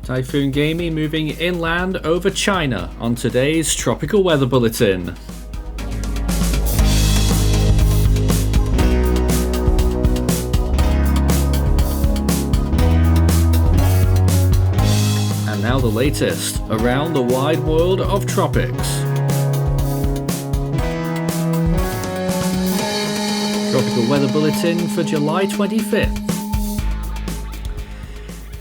Typhoon Gaemi moving inland over China on today's Tropical Weather Bulletin. And now the latest around the wide world of tropics. Tropical Weather Bulletin for July 25th.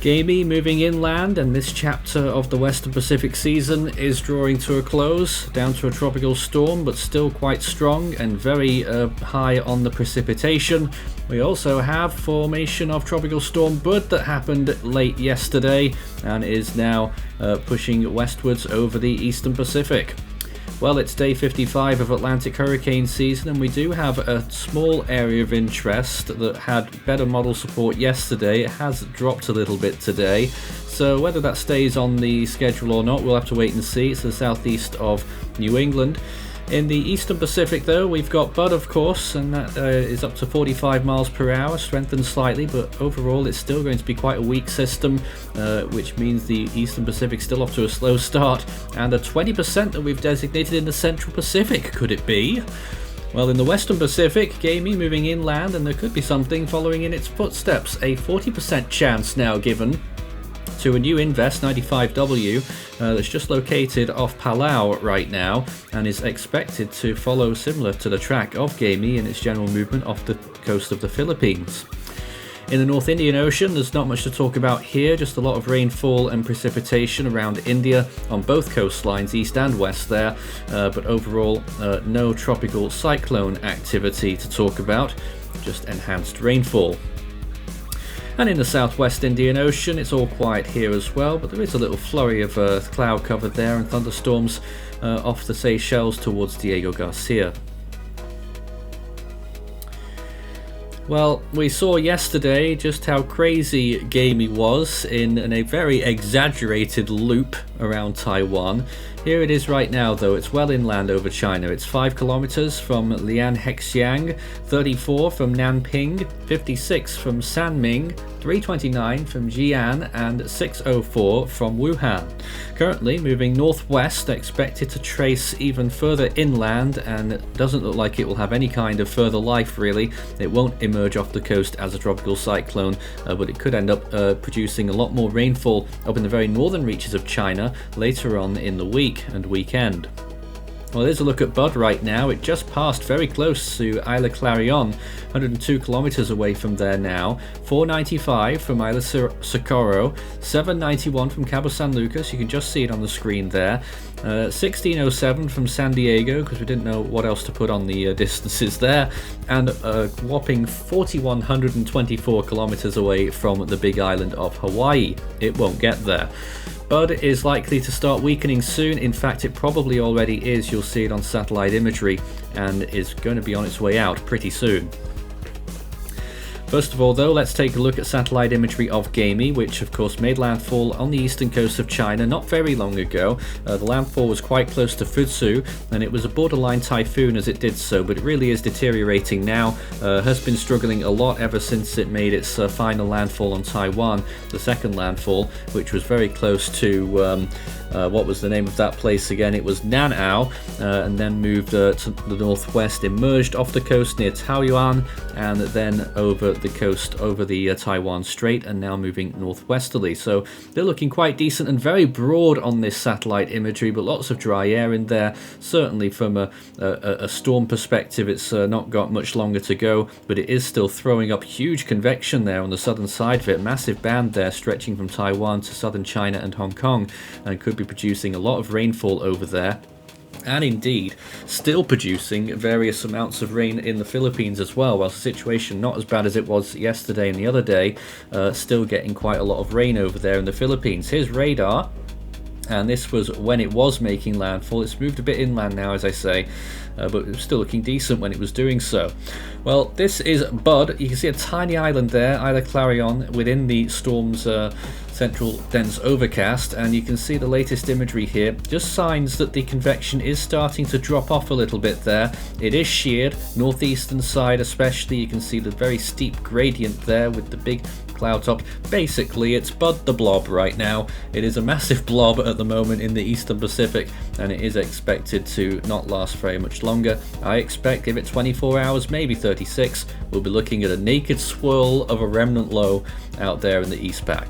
Gaemi moving inland, and this chapter of the Western Pacific season is drawing to a close, down to a tropical storm, but still quite strong and very high on the precipitation. We also have formation of Tropical Storm Bud that happened late yesterday and is now pushing westwards over the Eastern Pacific. Well, it's day 55 of Atlantic hurricane season, and we do have a small area of interest that had better model support yesterday. It has dropped a little bit today, so whether that stays on the schedule or not, we'll have to wait and see. It's the southeast of New England. In the Eastern Pacific, though, we've got Bud, of course, and that is up to 45 miles per hour, strengthened slightly, but overall it's still going to be quite a weak system, which means the Eastern Pacific still off to a slow start, and a 20% that we've designated in the Central Pacific, could it be? Well, in the Western Pacific, Gaemi moving inland, and there could be something following in its footsteps. A 40% chance now given to a new Invest 95W that's just located off Palau right now and is expected to follow similar to the track of Gaemi in its general movement off the coast of the Philippines. In the North Indian Ocean, there's not much to talk about here, just a lot of rainfall and precipitation around India on both coastlines, east and west there, but overall no tropical cyclone activity to talk about, just enhanced rainfall. And in the southwest Indian Ocean, it's all quiet here as well, but there is a little flurry of cloud cover there and thunderstorms off the Seychelles towards Diego Garcia. Well, we saw yesterday just how crazy Gaemi was in a very exaggerated loop around Taiwan. Here it is right now, though. It's well inland over China. It's 5 kilometers from Lianhexiang, 34 from Nanping, 56 from Sanming, 329 from Jian, and 604 from Wuhan. Currently moving northwest, expected to trace even further inland, and it doesn't look like it will have any kind of further life really. It won't emerge off the coast as a tropical cyclone, but it could end up producing a lot more rainfall up in the very northern reaches of China later on in the week and weekend. Well, there's a look at Bud right now. It just passed very close to Isla Clarion, 102 kilometers away from there now. 495 from Isla Socorro, 791 from Cabo San Lucas. You can just see it on the screen there. 1607 from San Diego, because we didn't know what else to put on the distances there. And a whopping 4,124 kilometers away from the big island of Hawaii. It won't get there. Bud is likely to start weakening soon. In fact, it probably already is. You'll see it on satellite imagery and is going to be on its way out pretty soon. First of all, though, let's take a look at satellite imagery of Gaemi, which of course made landfall on the eastern coast of China not very long ago. The landfall was quite close to Fuzhou, and it was a borderline typhoon as it did so, but it really is deteriorating now. Has been struggling a lot ever since it made its final landfall on Taiwan, the second landfall, which was very close to what was the name of that place again? It was Nan'ao, and then moved to the northwest, emerged off the coast near Taoyuan, and then over the coast over the Taiwan Strait, and now moving northwesterly. So they're looking quite decent and very broad on this satellite imagery, but lots of dry air in there. Certainly from a storm perspective, it's not got much longer to go, but it is still throwing up huge convection there on the southern side of it. Massive band there stretching from Taiwan to southern China and Hong Kong, and could be producing a lot of rainfall over there. And indeed, still producing various amounts of rain in the Philippines as well, whilst the situation not as bad as it was yesterday and the other day, still getting quite a lot of rain over there in the Philippines. Here's radar, and this was when it was making landfall. It's moved a bit inland now, as I say, but it was still looking decent when it was doing so. Well, this is Bud. You can see a tiny island there, Isla Clarion, within the storm's central dense overcast, and you can see the latest imagery here, just signs that the convection is starting to drop off a little bit there. It is sheared, northeastern side especially. You can see the very steep gradient there with the big cloud top. Basically, it's Bud the Blob right now. It is a massive blob at the moment in the Eastern Pacific, and it is expected to not last very much longer. I expect, give it 24 hours, maybe 36, we'll be looking at a naked swirl of a remnant low out there in the East Pac.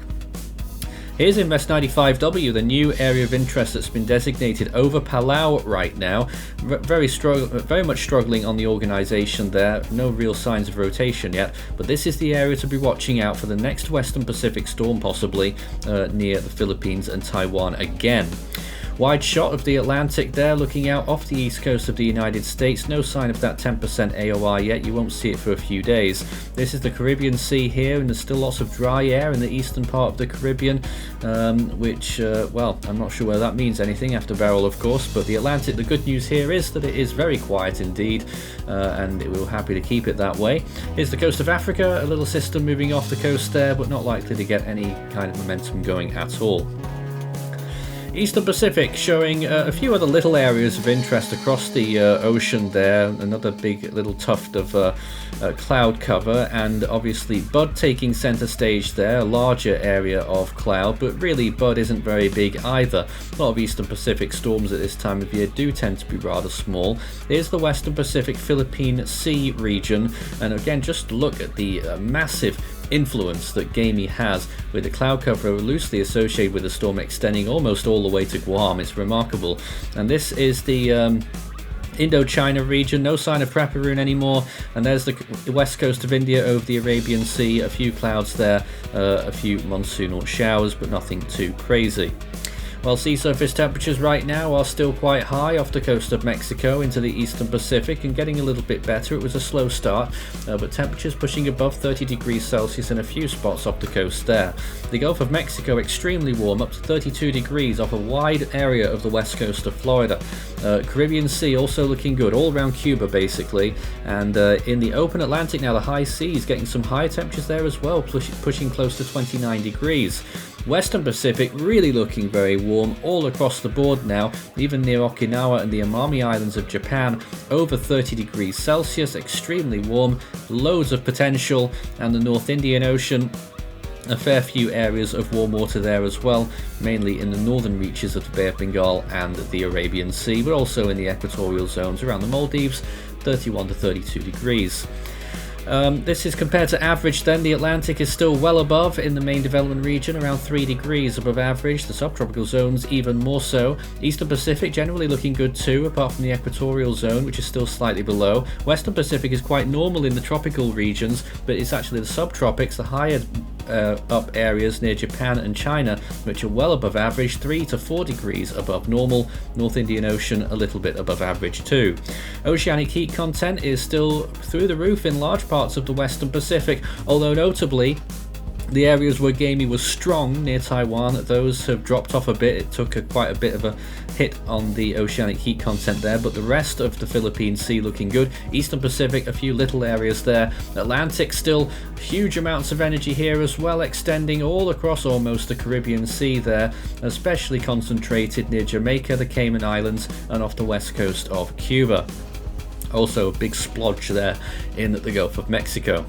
Here's Invest 95W, the new area of interest that's been designated over Palau right now. Very much struggling on the organisation there. No real signs of rotation yet, but this is the area to be watching out for the next Western Pacific storm, possibly near the Philippines and Taiwan again. Wide shot of the Atlantic there, looking out off the east coast of the United States. No sign of that 10% AOR yet. You won't see it for a few days. This is the Caribbean Sea here, and there's still lots of dry air in the eastern part of the Caribbean, which, well, I'm not sure whether that means anything after Beryl, of course, but the Atlantic, the good news here is that it is very quiet indeed, and we're happy to keep it that way. Here's the coast of Africa, a little system moving off the coast there, but not likely to get any kind of momentum going at all. Eastern Pacific showing a few other little areas of interest across the ocean there. Another big little tuft of cloud cover, and obviously Bud taking center stage there, a larger area of cloud, but really Bud isn't very big either. A lot of Eastern Pacific storms at this time of year do tend to be rather small. Here's the Western Pacific Philippine Sea region, and again, just look at the massive influence that Gaemi has, with the cloud cover loosely associated with the storm extending almost all the way to Guam. It's remarkable. And this is the Indochina region, no sign of Praparoon anymore, and there's the west coast of India over the Arabian Sea, a few clouds there, a few monsoonal showers, but nothing too crazy. While sea surface temperatures right now are still quite high off the coast of Mexico into the Eastern Pacific and getting a little bit better. It was a slow start, but temperatures pushing above 30 degrees Celsius in a few spots off the coast there. The Gulf of Mexico extremely warm, up to 32 degrees off a wide area of the west coast of Florida. Caribbean Sea also looking good, all around Cuba basically, and in the open Atlantic now the high seas getting some higher temperatures there as well, pushing close to 29 degrees. Western Pacific really looking very warm all across the board now, even near Okinawa and the Amami Islands of Japan, over 30 degrees Celsius, extremely warm, loads of potential, and the North Indian Ocean, a fair few areas of warm water there as well, mainly in the northern reaches of the Bay of Bengal and the Arabian Sea, but also in the equatorial zones around the Maldives, 31 to 32 degrees. This is compared to average then. The Atlantic is still well above in the main development region, around 3 degrees above average. The subtropical zones even more so. Eastern Pacific generally looking good too, apart from the equatorial zone, which is still slightly below. Western Pacific is quite normal in the tropical regions, but it's actually the subtropics, the higher up areas near Japan and China, which are well above average, 3 to 4 degrees above normal. North Indian Ocean a little bit above average too. Oceanic heat content is still through the roof in large parts of the Western Pacific, although notably the areas where Gaemi was strong near Taiwan, those have dropped off a bit. It took quite a bit of a hit on the oceanic heat content there, but the rest of the Philippine Sea looking good. Eastern Pacific, a few little areas there. Atlantic still huge amounts of energy here as well, extending all across almost the Caribbean Sea there, especially concentrated near Jamaica, the Cayman Islands, and off the west coast of Cuba. Also a big splodge there in the Gulf of Mexico.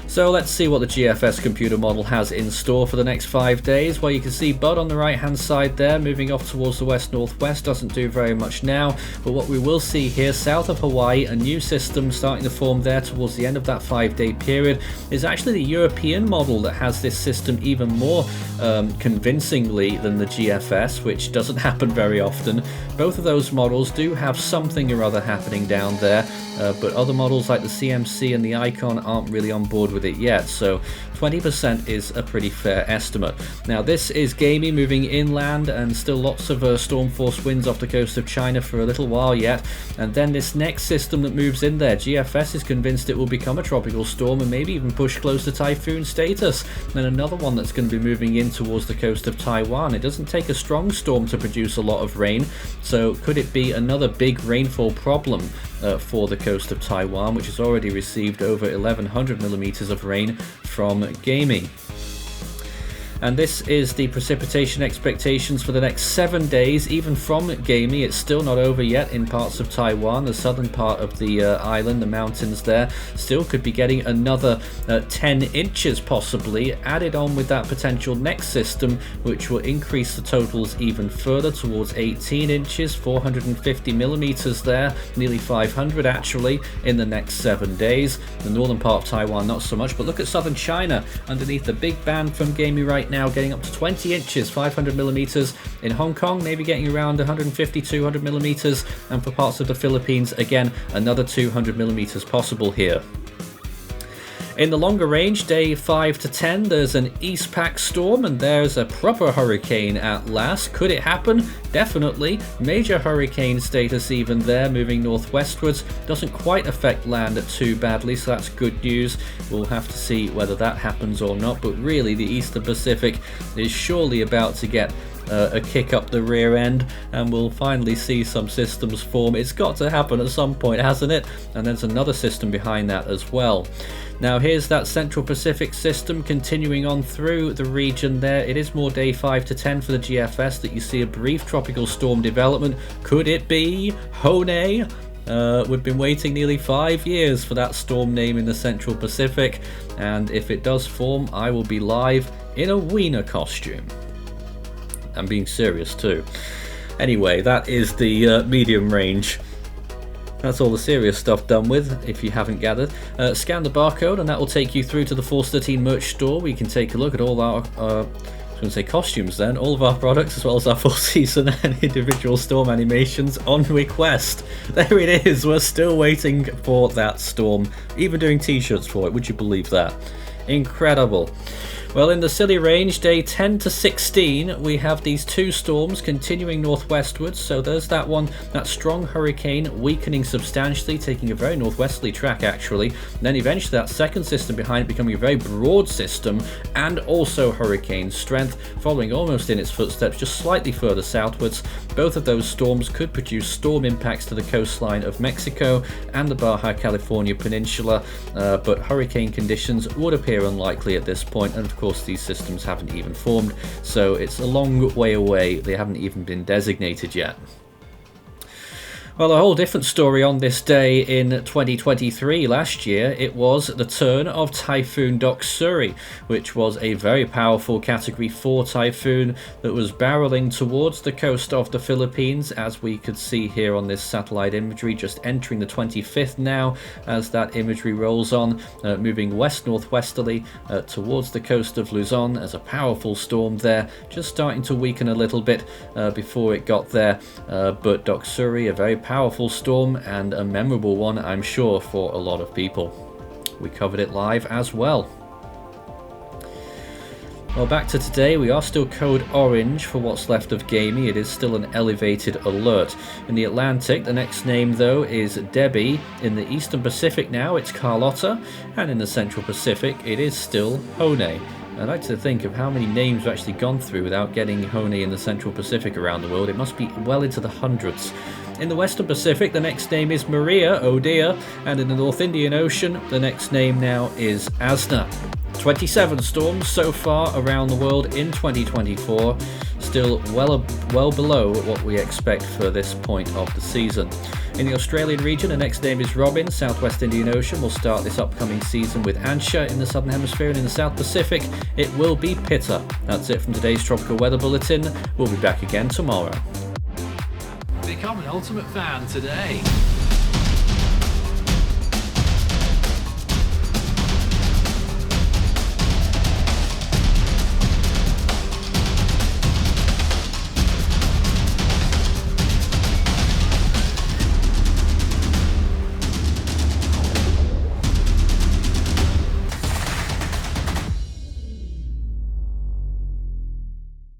So let's see what the GFS computer model has in store for the next 5 days. Well, you can see Bud on the right hand side there, moving off towards the west-northwest, doesn't do very much now, but what we will see here south of Hawaii, a new system starting to form there towards the end of that 5-day period, is actually the European model that has this system even more convincingly than the GFS, which doesn't happen very often. Both of those models do have something or other happening down there, but other models like the CMC and the Icon aren't really on board with it yet, so 20% is a pretty fair estimate. Now this is Gaemi moving inland, and still lots of storm force winds off the coast of China for a little while yet, and then this next system that moves in there, GFS is convinced it will become a tropical storm and maybe even push close to typhoon status, and another one that's going to be moving in towards the coast of Taiwan. It doesn't take a strong storm to produce a lot of rain, so could it be another big rainfall problem for the coast of Taiwan, which has already received over 1100 millimeters of rain from Gaemi. And this is the precipitation expectations for the next 7 days, even from Gaemi. It's still not over yet in parts of Taiwan. The southern part of the island, the mountains there, still could be getting another 10 inches possibly, added on with that potential next system, which will increase the totals even further towards 18 inches, 450 millimeters there, nearly 500 actually in the next 7 days. The northern part of Taiwan, not so much, but look at southern China underneath the big band from Gaemi right now, getting up to 20 inches, 500 millimeters. In Hong Kong, maybe getting around 150, 200 millimeters, and for parts of the Philippines, again, another 200 millimeters possible here. In the longer range, day 5 to 10, there's an East Pac storm, and there's a proper hurricane at last. Could it happen? Definitely. Major hurricane status even there, moving northwestwards. Doesn't quite affect land too badly, so that's good news. We'll have to see whether that happens or not, but really the Eastern Pacific is surely about to get a kick up the rear end, and we'll finally see some systems form. It's got to happen at some point, hasn't it? And there's another system behind that as well. Now here's that Central Pacific system continuing on through the region there. It is more day 5 to 10 for the GFS that you see a brief tropical storm development. Could it be Hone? We've been waiting nearly 5 years for that storm name in the Central Pacific, and if it does form, I will be live in a wiener costume. I'm being serious too. Anyway, that is the medium range. That's all the serious stuff done with, if you haven't gathered. Scan the barcode and that will take you through to the Force 13 merch store. We can take a look at all our I was going to say costumes then, all of our products as well as our full season and individual storm animations on request. There it is, we're still waiting for that storm, even doing t-shirts for it, would you believe that? Incredible. Well, in the Scilly range, day 10 to 16, we have these two storms continuing northwestwards. So there's that one, that strong hurricane weakening substantially, taking a very northwesterly track actually. And then eventually that second system behind it becoming a very broad system and also hurricane strength, following almost in its footsteps, just slightly further southwards. Both of those storms could produce storm impacts to the coastline of Mexico and the Baja California Peninsula, but hurricane conditions would appear unlikely at this point, and of course these systems haven't even formed, so it's a long way away. They haven't even been designated yet. Well, a whole different story on this day in 2023. Last year, it was the turn of Typhoon Doksuri, which was a very powerful Category 4 typhoon that was barreling towards the coast of the Philippines, as we could see here on this satellite imagery, just entering the 25th now as that imagery rolls on, moving west-northwesterly towards the coast of Luzon as a powerful storm there, just starting to weaken a little bit before it got there, but Doksuri, a very powerful storm and a memorable one, I'm sure, for a lot of people. We covered it live as well. Well, back to today, we are still code orange for what's left of Gaemi. It is still an elevated alert. In the Atlantic, the next name though is Debbie. In the Eastern Pacific now, it's Carlotta, and in the Central Pacific, it is still Hone. I like to think of how many names we've actually gone through without getting Hone in the Central Pacific around the world. It must be well into the hundreds. In the Western Pacific, the next name is Maria, oh dear, and in the North Indian Ocean, the next name now is Asna. 27 storms so far around the world in 2024, still well below what we expect for this point of the season. In the Australian region, the next name is Robin. Southwest Indian Ocean will start this upcoming season with Ansha in the Southern Hemisphere, and in the South Pacific, it will be Pitta. That's it from today's Tropical Weather Bulletin. We'll be back again tomorrow. Become an Ultimate Fan today.